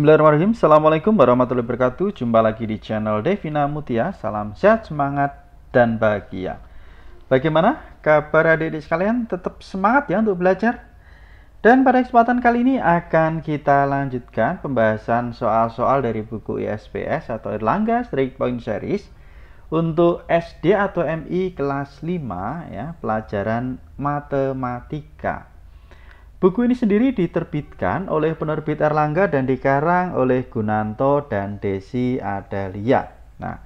Bismillahirrahmanirrahim. Assalamualaikum warahmatullahi wabarakatuh. Jumpa lagi di channel Devina Mutia. Salam sehat, semangat, dan bahagia. Bagaimana kabar adik-adik sekalian? Tetap semangat ya untuk belajar. Dan pada kesempatan kali ini akan kita lanjutkan pembahasan soal-soal dari buku ISPS atau Erlangga Straight Point Series untuk SD atau MI kelas 5 ya, pelajaran matematika. Buku ini sendiri diterbitkan oleh penerbit Erlangga dan dikarang oleh Gunanto dan Desi Adalia. Nah,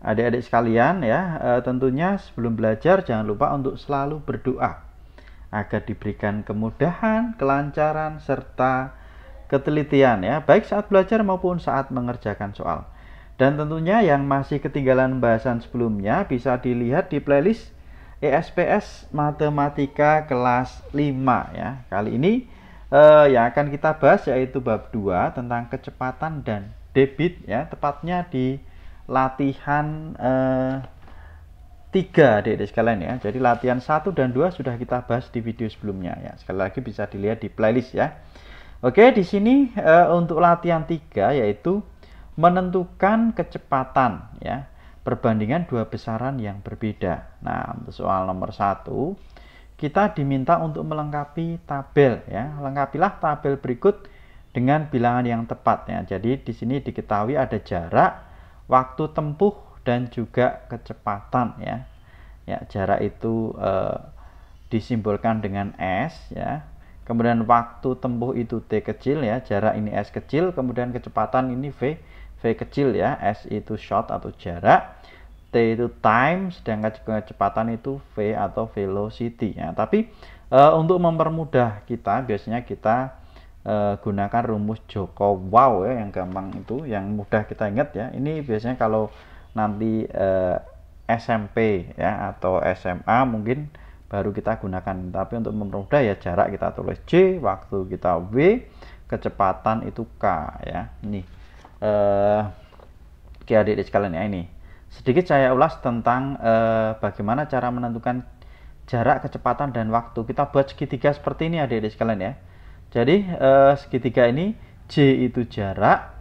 adik-adik sekalian ya, tentunya sebelum belajar jangan lupa untuk selalu berdoa agar diberikan kemudahan, kelancaran, serta ketelitian ya, baik saat belajar maupun saat mengerjakan soal. Dan tentunya yang masih ketinggalan bahasan sebelumnya bisa dilihat di playlist ISPS Matematika kelas 5 ya. Kali ini yang akan kita bahas yaitu bab 2 tentang kecepatan dan debit ya, tepatnya di latihan 3 adik-adik sekalian ya. Jadi latihan 1 dan 2 sudah kita bahas di video sebelumnya ya. Sekali lagi bisa dilihat di playlist ya. Oke, di sini untuk latihan 3 yaitu menentukan kecepatan ya, perbandingan dua besaran yang berbeda. Nah, untuk soal nomor 1 kita diminta untuk melengkapi tabel ya. Lengkapilah tabel berikut dengan bilangan yang tepat ya. Jadi di sini diketahui ada jarak, waktu tempuh, dan juga kecepatan ya. Ya, jarak itu disimbolkan dengan S ya. Kemudian waktu tempuh itu T kecil ya, jarak ini S kecil, kemudian kecepatan ini V kecil ya. S itu short atau jarak, T itu time, sedangkan kecepatan itu V atau velocity ya. Tapi untuk mempermudah kita biasanya kita gunakan rumus Joko Wow ya, yang gampang itu, yang mudah kita ingat ya. Ini biasanya kalau nanti SMP ya atau SMA mungkin baru kita gunakan, tapi untuk mempermudah ya jarak kita tulis J, waktu kita W, kecepatan itu K ya. Ini oke adik-adik sekalian ya, ini sedikit saya ulas tentang bagaimana cara menentukan jarak, kecepatan, dan waktu. Kita buat segitiga seperti ini adik-adik sekalian ya. Jadi segitiga ini J itu jarak,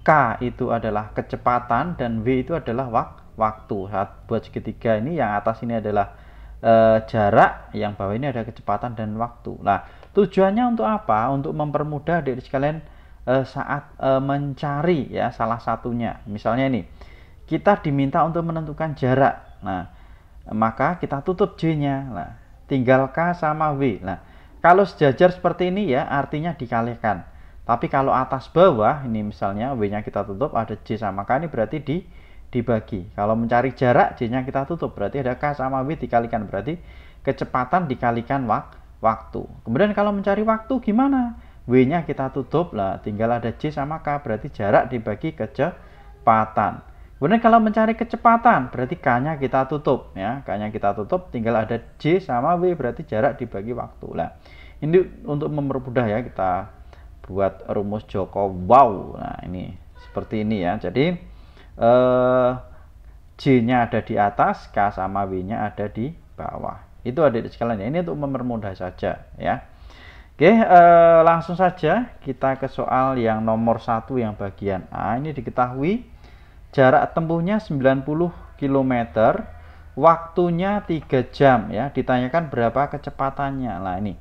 K itu adalah kecepatan, dan W itu adalah waktu. Saat buat segitiga ini yang atas ini adalah jarak, yang bawah ini ada kecepatan dan waktu. Nah, tujuannya untuk apa? Untuk mempermudah adik-adik sekalian saat mencari ya salah satunya. Misalnya ini kita diminta untuk menentukan jarak. Nah, maka kita tutup J-nya. Nah, tinggal K sama W. Nah, kalau sejajar seperti ini ya artinya dikalikan. Tapi kalau atas bawah ini misalnya W-nya kita tutup, ada J sama K, ini berarti dibagi. Kalau mencari jarak, J-nya kita tutup, berarti ada K sama W dikalikan, berarti kecepatan dikalikan waktu. Kemudian kalau mencari waktu gimana? W-nya kita tutup, lah tinggal ada J sama K, berarti jarak dibagi kecepatan. Kemudian kalau mencari kecepatan, berarti K-nya kita tutup ya, K-nya kita tutup, tinggal ada J sama W, berarti jarak dibagi waktu. Lah, ini untuk mempermudah ya, kita buat rumus Joko Wow. Nah, ini seperti ini ya. Jadi J-nya ada di atas, K sama W-nya ada di bawah. Itu adik-adik sekalian ya. Ini untuk mempermudah saja ya. Oke, langsung saja kita ke soal yang nomor 1 yang bagian A. Ini diketahui jarak tempuhnya 90 km, waktunya 3 jam ya. Ditanyakan berapa kecepatannya. Nah, ini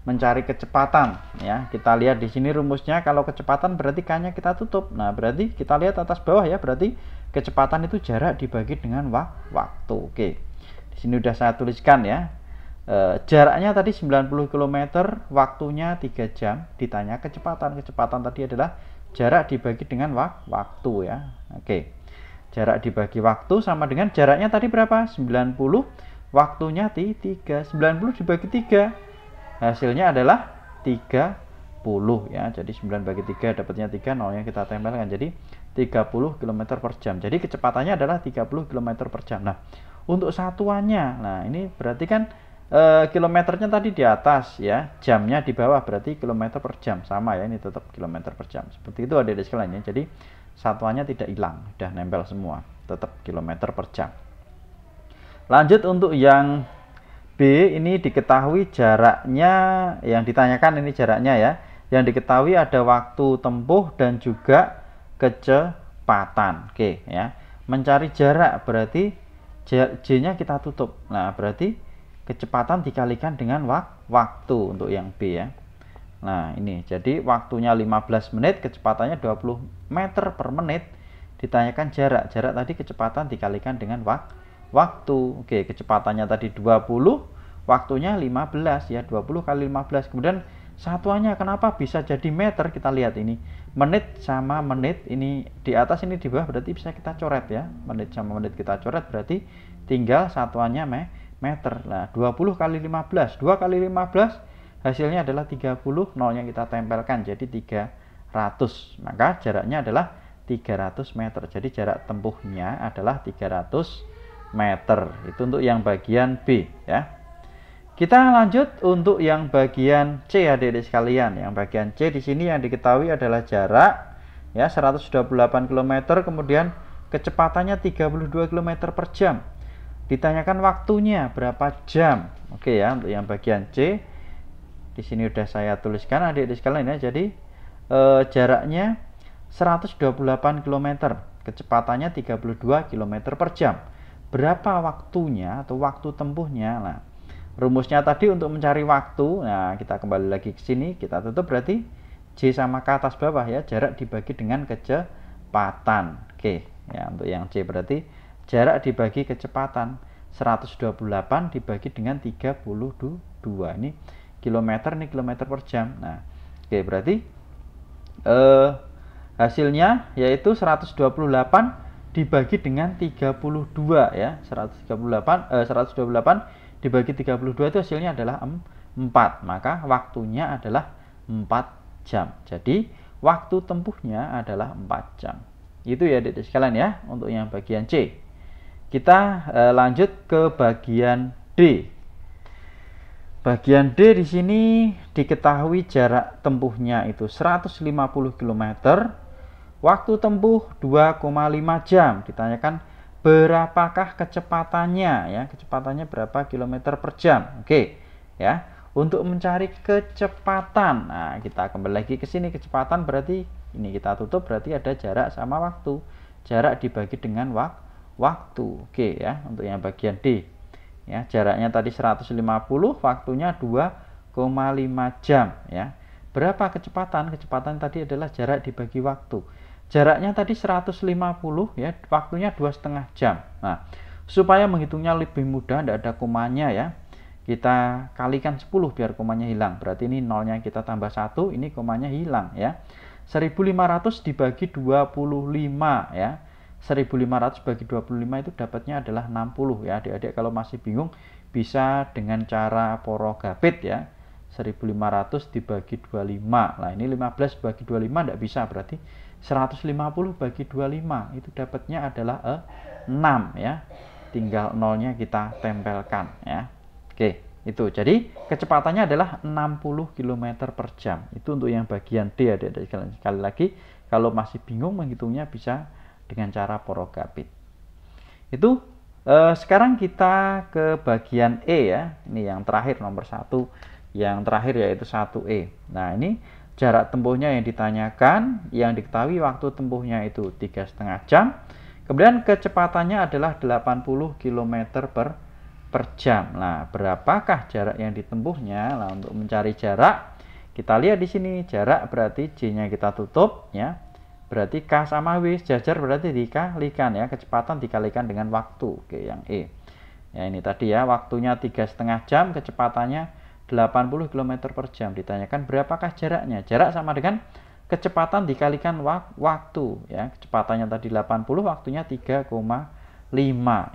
mencari kecepatan ya. Kita lihat di sini rumusnya, kalau kecepatan berarti K-nya kita tutup. Nah, berarti kita lihat atas bawah ya, berarti kecepatan itu jarak dibagi dengan waktu. Oke. Di sini udah saya tuliskan ya. Jaraknya tadi 90 km, waktunya 3 jam. Ditanya kecepatan. Kecepatan tadi adalah jarak dibagi dengan waktu ya. Oke. Jarak dibagi waktu sama dengan jaraknya tadi berapa? 90, waktunya 3. 90 dibagi 3. Hasilnya adalah 30 ya. Jadi 9 bagi 3 dapatnya 3, nolnya kita tempelkan. Jadi 30 km per jam. Jadi kecepatannya adalah 30 km per jam. Nah, untuk satuannya, nah ini berarti kan kilometernya tadi di atas ya, jamnya di bawah, berarti kilometer per jam. Sama ya, ini tetap kilometer per jam. Seperti itu adik-adik sekalian ya. Jadi satuannya tidak hilang, sudah nempel semua, tetap kilometer per jam. Lanjut untuk yang B, ini diketahui jaraknya, yang ditanyakan ini jaraknya ya. Yang diketahui ada waktu tempuh dan juga kecepatan. Oke ya. Mencari jarak berarti J-nya kita tutup. Nah, berarti kecepatan dikalikan dengan waktu untuk yang B ya. Nah, ini jadi waktunya 15 menit, kecepatannya 20 meter per menit. Ditanyakan jarak. Jarak tadi kecepatan dikalikan dengan waktu. Oke, kecepatannya tadi 20, waktunya 15 ya, 20 kali 15. Kemudian satuannya kenapa bisa jadi meter? Kita lihat ini. Menit sama menit, ini di atas ini di bawah, berarti bisa kita coret ya. Menit sama menit kita coret, berarti tinggal satuannya meter. Nah, 20 kali 15, 2 kali 15 hasilnya adalah 30, nolnya kita tempelkan jadi 300. Maka jaraknya adalah 300 meter. Jadi jarak tempuhnya adalah 300 meter. Itu untuk yang bagian B ya. Kita lanjut untuk yang bagian C adik-adik sekalian. Yang bagian C di sini yang diketahui adalah jarak ya 128 km, kemudian kecepatannya 32 km per jam. Ditanyakan waktunya berapa jam. Oke ya, untuk yang bagian C di sini udah saya tuliskan adik-adik sekalian ya. Jadi jaraknya 128 km, kecepatannya 32 km per jam. Berapa waktunya atau waktu tempuhnya? Nah, rumusnya tadi untuk mencari waktu. Nah, kita kembali lagi ke sini, kita tutup berarti J sama K atas bawah ya, jarak dibagi dengan kecepatan. Oke, ya untuk yang C berarti jarak dibagi kecepatan 128 dibagi dengan 32. Ini kilometer, ini kilometer per jam. Nah, oke berarti hasilnya yaitu 128 dibagi dengan 32 ya. 128 dibagi 32 itu hasilnya adalah 4. Maka waktunya adalah 4 jam. Jadi waktu tempuhnya adalah 4 jam. Itu ya adik-adik sekalian ya untuk yang bagian C. Kita lanjut ke bagian D. Bagian D di sini diketahui jarak tempuhnya itu 150 km, waktu tempuh 2,5 jam. Ditanyakan berapakah kecepatannya ya, kecepatannya berapa kilometer per jam. Oke ya, untuk mencari kecepatan. Nah, kita kembali lagi ke sini, kecepatan berarti ini kita tutup berarti ada jarak sama waktu. Jarak dibagi dengan waktu. Oke ya, untuk yang bagian D. Ya, jaraknya tadi 150, waktunya 2,5 jam ya. Berapa kecepatan? Kecepatan tadi adalah jarak dibagi waktu. Jaraknya tadi 150 ya, waktunya 2,5 jam. Nah, supaya menghitungnya lebih mudah, tidak ada komanya ya. Kita kalikan 10 biar komanya hilang. Berarti ini nolnya kita tambah 1, ini komanya hilang ya. 1500 dibagi 25 ya. 1500 bagi 25 itu dapatnya adalah 60 ya. Adik-adik kalau masih bingung bisa dengan cara porogapit ya. 1500 dibagi 25. Nah, ini 15 bagi 25 tidak bisa, berarti 150 bagi 25 itu dapatnya adalah 6 ya. Tinggal nolnya kita tempelkan ya. Oke, itu. Jadi kecepatannya adalah 60 km per jam. Itu untuk yang bagian D adik-adik sekalian. Sekali lagi kalau masih bingung menghitungnya bisa dengan cara porogapit. Itu sekarang kita ke bagian E ya. Ini yang terakhir nomor 1. Yang terakhir yaitu 1E. Nah, ini jarak tempuhnya yang ditanyakan, yang diketahui waktu tempuhnya itu 3,5 jam. Kemudian kecepatannya adalah 80 km per jam. Nah, berapakah jarak yang ditempuhnya? Nah, untuk mencari jarak, kita lihat di sini jarak berarti J-nya kita tutup ya. Berarti K sama W sejajar, berarti dikalikan ya, kecepatan dikalikan dengan waktu. Oke, yang E. Ya, ini tadi ya, waktunya 3,5 jam, kecepatannya 80 km per jam. Ditanyakan berapakah jaraknya? Jarak sama dengan kecepatan dikalikan waktu ya. Kecepatannya tadi 80, waktunya 3,5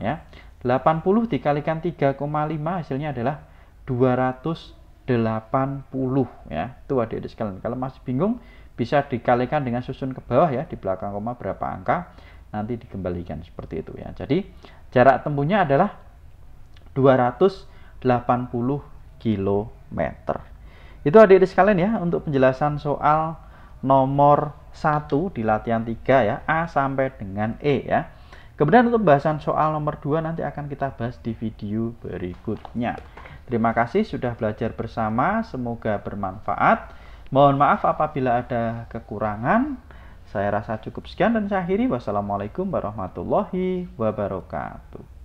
ya. 80 dikalikan 3,5 hasilnya adalah 280 ya. Itu adik-adik sekalian. Kalau masih bingung bisa dikalikan dengan susun ke bawah ya, di belakang koma berapa angka, nanti dikembalikan seperti itu ya. Jadi jarak tempuhnya adalah 280 km. Itu adik-adik sekalian ya untuk penjelasan soal nomor 1 di latihan 3 ya, A sampai dengan E ya. Kemudian untuk bahasan soal nomor 2 nanti akan kita bahas di video berikutnya. Terima kasih sudah belajar bersama, semoga bermanfaat. Mohon maaf apabila ada kekurangan. Saya rasa cukup sekian dan saya akhiri. Wassalamualaikum warahmatullahi wabarakatuh.